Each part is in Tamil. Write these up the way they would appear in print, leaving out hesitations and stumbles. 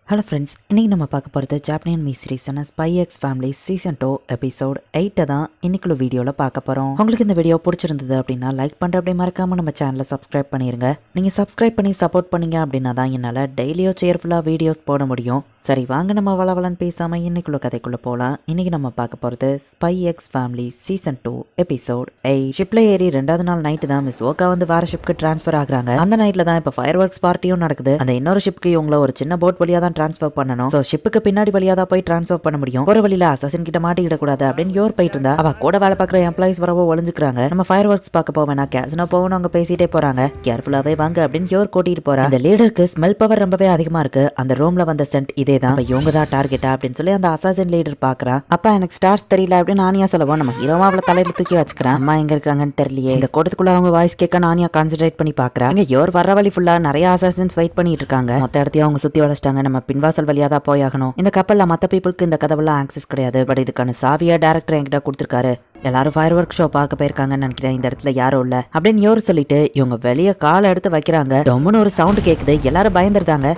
ஹலோ ஃப்ரெண்ட்ஸ், இன்றைக்கி நம்ம பார்க்க போகிறது ஜாப்பனியன் மீ சீரிஸான spy X family season 2 episode 8 தான் இன்னைக்குள்ள வீடியோவில் பார்க்க போகிறோம். உங்களுக்கு இந்த வீடியோ பிடிச்சிருந்தது அப்படின்னா லைக் பண்ணுற அப்படி மறக்காமல் நம்ம சேனலை சப்ஸ்கிரைப் பண்ணிடுங்க. நீங்கள் சப்ஸ்கிரைப் பண்ணி சப்போர்ட் பண்ணீங்க அப்படின்னா தான் என்னால் டெய்லியோ சேர்ஃபுல்லாக வீடியோஸ் போட முடியும். சரி வாங்க நம்ம வளவலன்னு பேசாமல் இன்னைக்குள்ள கதைக்குள்ளே போகலாம். இன்றைக்கி நம்ம பார்க்க போகிறது spy X family season 2 episode 8. ஷிப்பில் ஏறி 2வது நாள் நைட்டு தான் மிஸ் ஓக்கா வந்து வேறு ஷிப்க்கு ட்ரான்ஸ்ஃபர் ஆகுறாங்க. அந்த நைட்டில் தான் இப்போ ஃபயர் ஒர்க்ஸ் பார்ட்டியும் நடக்குது. அந்த இன்னொரு ஷிப்க்கு இவங்கள ஒரு சின்ன போட் வழியாக தான் ட்ரான்ஸ்ஃபர் பண்ணணும். சோ ஷிப்புக்கு பின்னாடி வழியா தான் போய் ட்ரான்ஸ்ஃபர் பண்ண முடியும். ஒரு வழியில அசாசின் கிட்ட மாட்டிக்கிட கூடாது அப்படின்னு யோர் போயிட்டு இருந்தா அவ கூட வேலை பார்க்குற எம்ப்ளாயிஸ் வரவோ ஒளிஞ்சுக்கிறாங்க. நம்ம ஃபயர் ஒர்க்ஸ் பார்க்க போவேனா கேசினோ போகணும் அவங்க பேசிட்டே போறாங்க. கேர்ஃபுல்லாவே வாங்க அப்படின்னு யோர் கூட்டிட்டு போறா. இந்த லீடருக்கு ஸ்மெல் பவர் ரொம்பவே அதிகமா இருக்கு. அந்த ரூம்ல வந்த சென்ட் இதே தான். இவங்க தான் டார்கெட்டா அப்படின்னு சொல்லி அந்த அசாசின் லீடர் பாக்குறான். அப்ப எனக்கு ஸ்டார்ஸ் தெரியல அப்படின்னு நானியா சொல்லவும் நம்ம ஹீரோவா அவளை தலையில தூக்கி வச்சுக்கிறேன். அம்மா எங்க இருக்காங்கன்னு தெரியலையே. இந்த கூட்டத்துக்குள்ள அவங்க வாய்ஸ் கேட்க நானியா கான்சென்ட்ரேட் பண்ணி பாக்குறாங்க. யோர் வர வழி ஃபுல்லா நிறைய அசாசின்ஸ் வெயிட் பண்ணிட்டு இருக்காங்க. மொத்த இடத்தையும் அவங்க சுத்தி வளைச்சிட்டாங்க. நம்ம பின்வாசல் வழியா தான் போயாகணும். இந்த கப்பல்ல மத்த பீப்புளுக்கு இந்த கதவுலாம் ஆக்சஸ் கிடையாது. பட் இதுக்கான சாவியா டைரக்டர் என்கிட்ட கொடுத்துருக்காரு. எல்லாரும் ஃபயர் ஒர்க் ஷோ பார்க்க போயிருக்காங்கன்னு நினைக்கிறேன். இந்த இடத்துல யாரும் இல்ல அப்படின்னு யோர் சொல்லிட்டு இவங்க வெளியே காலை எடுத்து வைக்கிறாங்க. டொம்முன்னு ஒரு சவுண்ட் கேக்குது. எல்லாரும் பயந்துருந்தாங்க.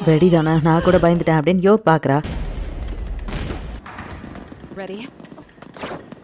வெடிதானே, நான் கூட பயந்துட்டேன் அப்படின்னு யோர் பாக்குறா.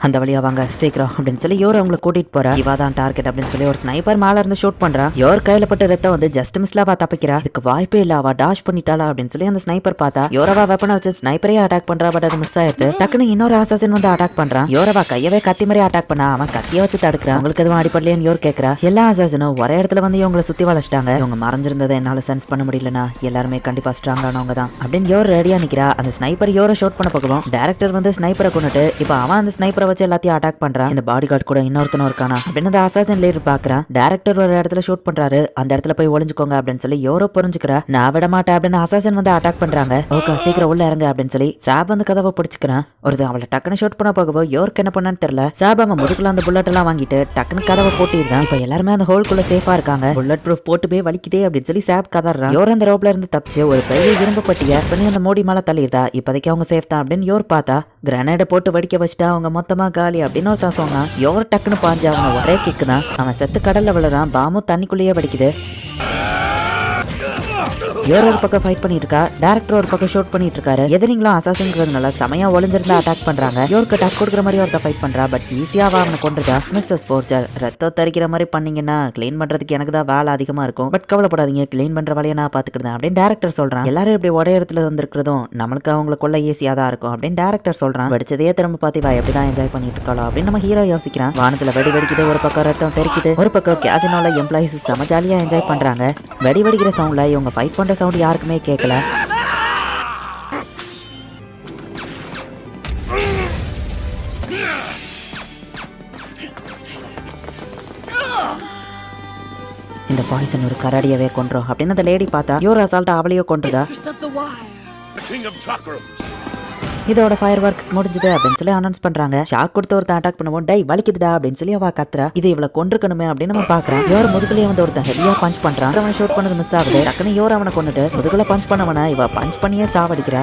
அந்த வழியா வாங்க சீக்கிரம் அப்படின்னு சொல்லி யோர் அவங்களை கூட்டிட்டு போறா. இவா தான் டார்கெட் அப்படின்னு சொல்லி ஒரு ஸ்னைப்பர் மேல இருந்து ஷூட் பண்றா. யோர் கையில பட்ட ரத்தம் வந்து ஜஸ்ட் மிஸ்ல அவ தப்பிக்கிறா. இதுக்கு வாய்ப்பே இல்ல, அவ டாஷ் பண்ணிட்டாளா அப்படின்னு சொல்லி அந்த ஸ்னைப்பர் பார்த்தா யோரவா வெப்பனை வச்சு ஸ்னைப்பரே அட்டாக் பண்றா. பட் அது மிஸ் ஆயிடுது. டக்குன்னு இன்னொரு அசாசின் வந்து அட்டாக் பண்றான். யோரவா கையவே கத்தி மாதிரி அட்டாக் பண்ணா. அவன் கத்திய வச்சு தடுக்கிறான். உங்களுக்கு எதுவும் அடிப்படலையான்னு யோர் கேட்கறா. எல்லா அசாசினும் ஒரே இடத்துல வந்து இவங்களை சுத்தி வளைச்சிட்டாங்க. இவங்க மறைஞ்சிருந்ததை என்னால சென்ஸ் பண்ண முடியலனா எல்லாருமே கண்டிப்பா ஸ்ட்ராங்கானவங்க தான் அப்படின்னு யோர் ரெடியா நிக்கிறா. அந்த ஸ்னைப்பர் யோரை ஷூட் பண்ண போகவும் டைரக்டர் வந்து ஸ்னைப்பரை கொண்டுட்டு இப்ப அவன் அந்த ஸ்னைப்பரை வச்சு எல்லாத்தையும் அட்டாக் பண்றான். இந்த பாடி கார்டு கூட இன்னொருத்தனும் இருக்கானா அப்படின்னு அந்த அசாசின் லீடர் பாக்குறான். டைரக்டர் ஒரு இடத்துல ஷூட் பண்றாரு. அந்த இடத்துல போய் ஒளிஞ்சுக்கோங்க அப்படின்னு சொல்லி யோரோ புரிஞ்சுக்கிறா. நான் விட மாட்டேன் அப்படின்னு அசாசின் வந்து அட்டாக் பண்றாங்க. ஓகே சீக்கிரம் உள்ள இறங்க அப்படின்னு சொல்லி சாப் வந்து கதவை பிடிச்சுக்கிறான். ஒரு அவளை டக்குன்னு ஷூட் பண்ண போகவோ யோருக்கு என்ன பண்ணான்னு தெரியல. சாப் அவன் முதுகுல அந்த புல்லட் எல்லாம் வாங்கிட்டு டக்குன்னு கதவை போட்டிருந்தான். இப்ப எல்லாருமே அந்த ஹோல்குள்ள சேஃபா இருக்காங்க. புல்லட் ப்ரூஃப் போட்டு போய் வலிக்குதே அப்படின்னு சொல்லி சாப் கதறான். யோர் அந்த ரோப்ல இருந்து தப்பிச்சு ஒரு பெரிய இரும்பு பட்டிய பண்ணி அந்த மோடி மேல தள்ளிடுதா. இப்போதைக்கு அவங்க சேஃப் தான் அப்படின்னு யோர் பார்த்தா கிரனேட போட்டு வெடிக்க வச்சுட்டா அவங்க மொத்தமா காலி அப்படின்னு ஒரு சொன்னான். யோர் டக்குன்னு பாஞ்சு அவனை ஒரே கிக்கு தான். அவன் செத்து கடல்ல விழுறான். பாமும் தண்ணிக்குள்ளேயே வெடிக்குது. யோர் ஒரு பக்கம் ஃபைட் பண்ணிட்டு இருக்கா. டைரக்டர் ஒரு பக்கம் ஷூட் பண்ணிட்டு இருக்காரு. எதிரிங்களும் அசாசின்ங்கிறதுனால செமையா ஒளிஞ்சிருந்தா அட்டாக் பண்றாங்க. யோருக்கு டக் கொடுக்குற மாதிரி ஒருத்த ஃபைட் பண்றா. பட் ஈஸியா அவனை கொண்டுட்டா. மிஸ்ஸஸ் ஃபோர்ஜர் ரத்தம் தரிக்கிற மாதிரி பண்ணீங்கன்னா கிளீன் பண்றதுக்கு எனக்கு தான் வேலை அதிகமா இருக்கும். பட் கவலைப்படாதீங்க, கிளீன் பண்ற வேலையை நான் பாத்துக்கிட்டேன் அப்படின்னு டைரக்டர் சொல்றான். எல்லாரும் இப்படி ஒரே இடத்துல வந்திருக்கிறதும் நம்மளுக்கு அவங்களுக்குள்ள ஈஸியா தான் இருக்கும் அப்படின்னு டைரக்டர் சொல்றான். வெடிச்சதையே திரும்ப பார்த்து வா எப்படிதான் என்ஜாய் பண்ணிட்டு இருக்காளோ அப்படின்னு நம்ம ஹீரோ யோசிக்கிறான். வானத்துல வெடி வெடிக்குது. ஒரு பக்கம் ரத்தம் தெரிக்குது. ஒரு பக்கம் கேசினோல எம்ப்ளாயிஸ் செம ஜாலியா என்ஜாய் பண்றாங்க. வெடி வெடிக்கிற சவுண்ட்ல இவங்க ஃபைட் பண்ற சவுண்ட் யாருக்குமே கேட்கல. இந்த பாய்சன் ஒரு கரடியவே கொன்றோம் அப்படின்னு அந்த லேடி பார்த்தா யோர் அசால்ட்டா அவளையோ கொண்டுதா. இதோட ஃபயர் ஒர்க்ஸ் முடிஞ்சது அப்படின்னு சொல்லி அனௌன்ஸ் பண்றாங்க. ஷாக் கொடுத்து ஒருத்தன் அட்டாக் பண்ணுவோம். டை வலிக்குதுடா அப்படின்னு சொல்லி அவ கத்துறா. இது இவளை கொண்டிருக்கணுமே அப்படின்னு நம்ம பாக்குறோம். யோர் முதுகுலயே வந்து ஒருத்தன் ஹெவியா பஞ்ச் பண்றான். அவனை ஷூட் பண்ணது மிஸ் ஆகுது. டக்குன்னு யோர் அவனை கொண்டுட்டு முதுகுல பஞ்ச் பண்ணவன இவ பஞ்ச் பண்ணியே சாவடிக்கிறா.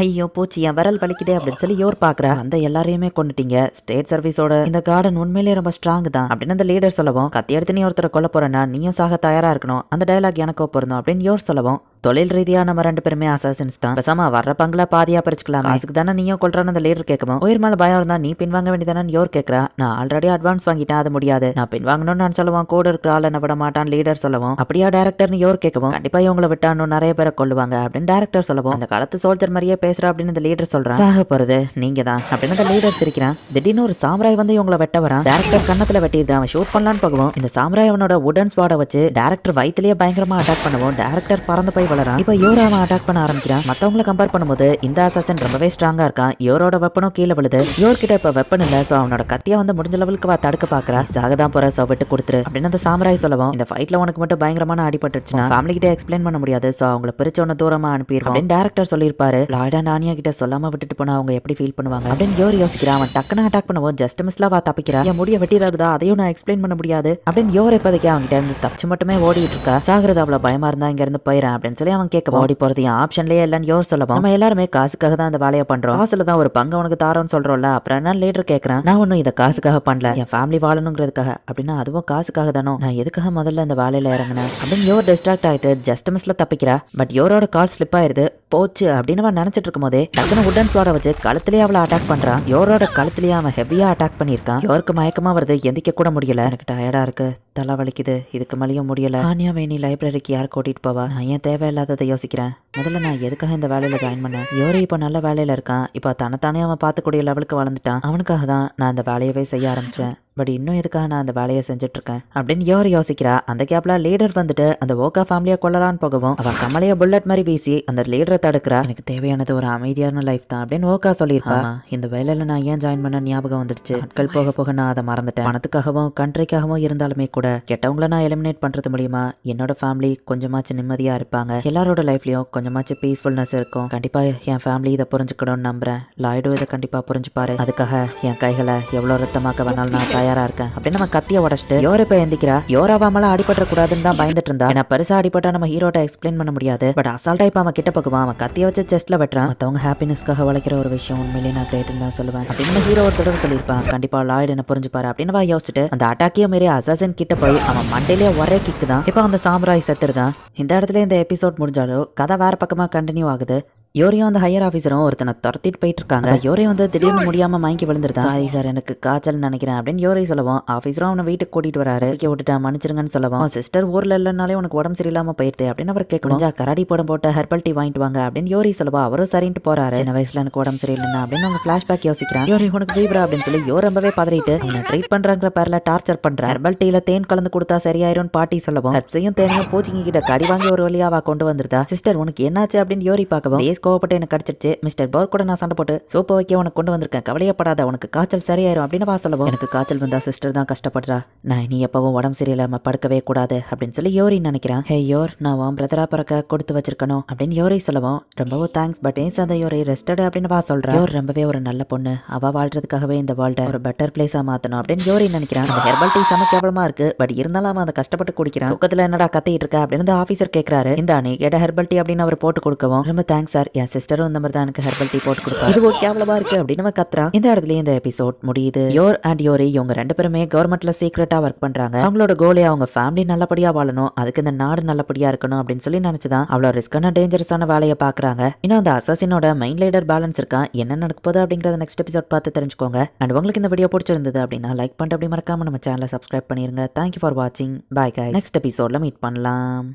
ஐயோ போச்சு என் விரல் வலிக்குதே அப்படின்னு சொல்லி யோர் பாக்குறா. அந்த எல்லாரையுமே கொண்டுட்டீங்க. ஸ்டேட் சர்வீஸோட இந்த கார்டன் உண்மையிலேயே ரொம்ப ஸ்ட்ராங் தான் அப்படின்னு அந்த லீடர் சொல்லவும், கத்தி எடுத்து நீ ஒருத்தரை கொல்ல போறேன்னா நீயும் சாக தயாரா இருக்கணும். அந்த டயலாக் எனக்கோ பொருந்தும் அப்படின்னு யோர் சொல்லவும், தொழில் ரீதியா நம்ம 2 பேருமே அசாசின்ஸ் தான். பேசாம வர்ற பங்களா பாதியா பறிச்சுக்கலாம். காசுக்கு தானே நீயும் கொல்றான்னு அந்த லீடர் கேட்கவும், உயிர் மேல பயம் இருந்தா நீ பின்வாங்க வேண்டியதானு யோர் கேட்கறா. நான் ஆல்ரெடி அட்வான்ஸ் வாங்கிட்டேன், அது முடியாது. நான் பின்வாங்கணும்னு நான் சொல்லுவான். கூட இருக்கிற ஆள் என்ன விட மாட்டான் லீடர் சொல்லவும், அப்படியா டைரக்டர்னு யோர் கேட்கவும், கண்டிப்பா இவங்களை விட்டான்னு நிறைய பேரை கொல்லுவாங்க அப்படின்னு டைரக்டர் சொல்லவும், அந்த காலத்து சோல்ஜர் மாதிரியே பேசுறா அப்படின்னு இந்த லீடர் சொல்றான். சாக போறது நீங்க தான் அப்படின்னு அந்த லீடர் சிரிக்கிறான். திடீர்னு ஒரு சாம்ராய் வந்து இவங்களை வெட்ட வரான். டைரக்டர் கண்ணத்துல வெட்டிடுது. அவன் ஷூட் பண்ணலான்னு போகவும் இந்த சாம்ராய் அவனோட உடன் ஸ்வாட வச்சு டைரக்டர் வயிற்றுலயே பயங்கரமா அட்டாக் பண்ணுவோம். டைரக்டர் பறந்து போய் வளரான். இப்ப யோர் அவன் அட்டாக் பண்ண ஆரம்பிக்கிறான். மத்தவங்களை கம்பேர் பண்ணும்போது இந்த அசாசின் ரொம்பவே ஸ்ட்ராங்கா இருக்கான். யோரோட வெப்பனும் கீழே விழுது. யோர் கிட்ட இப்ப வெப்பன் இல்ல. சோ அவனோட கத்தியா வந்து முடிஞ்ச லெவலுக்கு தடுக்க பாக்குறா. சாகதான் போற. சோ விட்டு கொடுத்துரு அப்படின்னு அந்த சாம்ராய் சொல்லவும், இந்த ஃபைட்ல உனக்கு மட்டும் பயங்கரமான அடிபட்டுச்சுன்னா ஃபேமிலி கிட்ட எக்ஸ்பிளைன் பண்ண முடியாது. சோ அவங்களை பிரிச்சு ஒன்னு தூரமா அனுப்பிடுவோம் அப்படின்னு டைரக்டர் சொல்லியிருப்பாரு. லாய்டா நானியா கிட்ட சொல்லாம விட்டுட்டு போனா அவங்க எப்படி ஃபீல் பண்ணுவாங்க அப்படின்னு யோர் யோசிக்கிறான். அவன் டக்குன்னு அட்டாக் பண்ணுவோம். ஜஸ்ட் மிஸ்ல தப்பிக்கிறா. என் முடிய வெட்டிடாதுடா, அதையும் நான் எக்ஸ்பிளைன் பண்ண முடியாது அப்படின்னு யோர் இப்போதைக்கு அவங்க கிட்ட இருந்து தப்பிச்சு மட்டுமே ஓடிட்டு இருக்கா. சாகிறது அவ்வளவு பயமா இருந்தா இங்க இருந்து போயிடறேன் அப்படின்னு அப்படின்னு சொல்லி அவன் கேட்க ஓடி போறது என் ஆப்ஷன்லயே இல்லைன்னு யோர் சொல்லவும் நம்ம எல்லாருமே காசுக்காக தான் அந்த வேலையை பண்றோம், காசுல தான் ஒரு பங்கு உனக்கு தாரோன்னு சொல்றோம்ல, அப்புறம் என்ன லீடர் கேட்கறேன், நான் ஒன்னும் இதை காசுக்காக பண்ணல, என் ஃபேமிலி வாழணுங்கிறதுக்காக, அப்படின்னா அதுவும் காசுக்காக தானோ, நான் எதுக்காக முதல்ல இந்த வேலையில இறங்கினேன் அப்படின்னு யோர் டிஸ்ட்ராக்ட் ஆயிட்டு ஜஸ்ட் மிஸ்ல தப்பிக்கிறா. பட் யோரோட கால் ஸ்லிப் ஆயிருது, போச்சு அப்படின்னு அவன் நினைச்சிட்டு இருக்கும் போதே டக்குனு உடன் ஸ்வாட வச்சு கழுத்திலேயே அவளை அட்டாக் பண்றான். யோரோட கழுத்திலேயே அவன் ஹெவியா அட்டாக் பண்ணிருக்கான். யோருக்கு மயக்கமா வருது, எந்திக்க கூட முடியல, எனக்கு டயர்டா இருக்கு, தலை வலிக்குது, இதுக்கு மேலேயும் முடியல, ஆனியா வேணி லைப்ரரிக்கு யார் கூட்டிட்டு போவா, நான் ஏன் தேவையில்லாததை யோசிக்கிறேன், முதல்ல நான் எதுக்காக இந்த வேலையில ஜாயின் பண்ணேன், யோரி இப்போ நல்ல வேலையில இருக்கான், இப்போ தன்னைத்தானே அவன் பார்த்துக்கூடிய லெவலுக்கு வளர்ந்துட்டான், அவனுக்காக தான் நான் அந்த வேலையவே செய்ய ஆரம்பிச்சேன், பட் இன்னும் எதுக்காக நான் அந்த வேலையை செஞ்சுட்டு இருக்கேன் அப்படின்னு யோர் யோசிக்கிறா. அந்த கேப்ல லீடர் வந்துட்டு அந்த ஓகா ஃபேமிலியை கொள்ளலான்னு போகவும் அவன் கமலைய புல்லட் மாதிரி வீசி அந்த லீடரை தடுக்கிறா. எனக்கு தேவையானது ஒரு அமைதியான லைஃப் தான் அப்படின்னு ஓகா சொல்லியிருப்பா. இந்த வேலையில நான் ஏன் ஜாயின் பண்ண ஞாபகம் வந்துடுச்சு, நாட்கள் போக போக நான் அதை மறந்துட்டேன், பணத்துக்காகவும் கண்ட்ரிக்காகவும் இருந்தாலுமே கூட கெட்டவங்களை நான் எலிமினேட் பண்றது மூலியமா என்னோட ஃபேமிலி கொஞ்சமாச்சு நிம்மதியா இருப்பாங்க, எல்லாரோட லைஃப்லயும் கொஞ்சமாச்சு பீஸ்ஃபுல்னஸ் இருக்கும், கண்டிப்பா என் ஃபேமிலி இதை புரிஞ்சுக்கணும்னு நம்புறேன், லாய்டு இதை கண்டிப்பா புரிஞ்சுப்பாரு, அதுக்காக என் கைகளை எவ்வளவு ரத்தமாக்க வேணாலும் நான் தயாரா இருக்கேன் அப்படின்னு நம்ம கத்திய உடச்சிட்டு யோர் இப்ப எந்திக்கிறா. யோராவா மேல அடிபட்ட கூடாதுன்னு தான் பயந்துட்டு இருந்தா. ஏன்னா பெருசா அடிபட்டா நம்ம ஹீரோட்ட எக்ஸ்பிளைன் பண்ண முடியாது, பட் அசால்ட்டா இப்ப அவன் கிட்ட பக்குவான், அவன் கத்திய வச்சு செஸ்ட்ல வெட்டுறான். மத்தவங்க ஹாப்பினஸ்க்காக வளைக்கிற ஒரு விஷயம் உண்மையிலேயே நான் கிரேட்னு தான் சொல்லுவேன் அப்படின்னு ஹீரோ ஒரு தடவை சொல்லியிருப்பான். கண்டிப்பா லாய்டு என்ன புரிஞ்சுப்பாரு அப்படின்னு யோசிச்சுட்டு அந்த அட்டாக்கிய மாரி அசாசின் கிட்ட போய் அவன் மண்டையிலே ஒரே கிக்கு தான். இப்ப அந்த சாம்ராய் செத்துருதான். இந்த இடத்துல இந்த எபிசோட் முடிஞ்சாலும் கதை வேற பக்கமா கண்டினியூ ஆகுது. யோரியும் அந்த ஹையர் ஆஃபீஸரும் ஒருத்தனை துரத்திட்டு போயிட்டு இருக்காங்க. யோரி வந்து திடீர்னு முடியாம மயங்கி விழுந்துருதான். சாரி சார், எனக்கு காய்ச்சல் நினைக்கிறேன் அப்படின்னு யோரி சொல்லவும் ஆஃபீஸரும் அவனை வீட்டுக்கு கூட்டிட்டு வராரு. விட்டுட்டா மன்னிச்சிருங்கன்னு சொல்லவும் சிஸ்டர் ஊர்ல இல்லைனாலே உனக்கு உடம்பு சரியில்லாம போயிருது அப்படின்னு அவர் கேட்கணும். கராடி படம் போட்ட ஹெர்பல் டீ வாங்கிட்டு வாங்க அப்படின்னு யோரி சொல்லவா அவரும் சரின்ட்டு போறாரு. சின்ன வயசுல எனக்கு உடம்பு சரியில்லைன்னா அப்படின்னு அவங்க பிளாஷ்பேக் யோசிக்கிறான். யோரி உனக்கு ஃபீவரா அப்படின்னு சொல்லி யோர் ரொம்பவே பதறிட்டு அவனை ட்ரீட் பண்றாங்கிற பேர்ல டார்ச்சர் பண்ற. ஹெர்பல் டீல தேன் கலந்து கொடுத்தா சரியாயிரும் பாட்டி சொல்லவும் ஹெர்ப்ஸையும் தேனையும் பூச்சிங்க கிட்ட கடி வாங்கி ஒரு வழியாவா கொண்டு வந்துருதா. சிஸ்டர் உனக்கு என்னாச்சு அப்படின்னு யோரி பார்க்கவும் கோவப்பட்டு எனக்கு கடிச்சிருச்சு, மிஸ்டர் போர் கூட நான் சண்டை போட்டு சோப்பை வைக்க உனக்கு கொண்டு வந்திருக்கேன், கவலையப்படாத, உனக்கு காய்ச்சல் சரியாயிரும் அப்படின்னு சொல்லவும் எனக்கு காய்ச்சல் வந்தா சிஸ்டர் தான் கஷ்டப்படுறா, நான் நீ எப்பவும் உடம்பு சரியில்லாம படுக்கவே கூடாது அப்படின்னு சொல்லி யோரி நினைக்கிறான். ஹே யோர், நான் உன் பிரதரா பறக்க கொடுத்து வச்சிருக்கணும் அப்படின்னு யோரி சொல்லவும் ரொம்பவும் தேங்க்ஸ், பட் ஏன் அந்த யோரி ரெஸ்டட் அப்படின்னு சொல்றா. யோர் ரொம்பவே ஒரு நல்ல பொண்ணு, அவ வாழ்றதுக்காகவே இந்த வேர்ல்ட ஒரு பெட்டர் பிளேஸா மாத்தணும் அப்படின்னு யோரி நினைக்கிறான். அந்த ஹெர்பல் டீ செம கேவலமா இருக்கு, பட் இருந்தாலும் அவன் அதை கஷ்டப்பட்டு குடிக்கிறான். தூக்கத்துல என்னடா கத்திட்டு இருக்க அப்படின்னு ஆபீசர் கேட்கிறாரு. இந்த நீ கேட்ட ஹெர்பல் டீ அப்படின்னு அவர் போட்டு கொடுக்கவும் ரொம்ப தேங்க்ஸ் சார், என் சிஸ்டரும் இந்த மாதிரி தான் எனக்கு ஹெர்பல் டீ போட்டு கொடுப்பா, இது ஓகே அவ்வளவா இருக்கு அப்படின்னு நம்ம கத்துறான். இந்த இடத்துல இந்த எபிசோட் முடியுது. யோர் அண்ட் யோரி இவங்க ரெண்டு பேருமே கவர்மெண்ட்ல சீக்ரெட்டா ஒர்க் பண்றாங்க. அவங்களோட கோலே அவங்க ஃபேமிலி நல்லபடியா வாழணும், அதுக்கு இந்த நாடு நல்லபடியா இருக்கணும் அப்படின்னு சொல்லி நினைச்சுதான் அவ்வளவு ரிஸ்கான டேஞ்சரஸான வேலையை பாக்குறாங்க. இன்னும் அந்த அசாசினோட மைண்ட் லீடர் பேலன்ஸ் இருக்கான், என்ன நடக்க போகுது அப்படிங்கறத நெக்ஸ்ட் எபிசோட் பார்த்து தெரிஞ்சுக்கோங்க. அண்ட் உங்களுக்கு இந்த வீடியோ பிடிச்சிருந்தது அப்படின்னா லைக் பண்ணிட்டு அப்படி மறக்காம நம்ம சேனலை சப்ஸ்கிரைப் பண்ணிருங்க. தேங்க்யூ ஃபார் வாட்சிங், பை கைஸ், நெக்ஸ்ட் எபிசோட்ல மீட் பண்ணலாம்.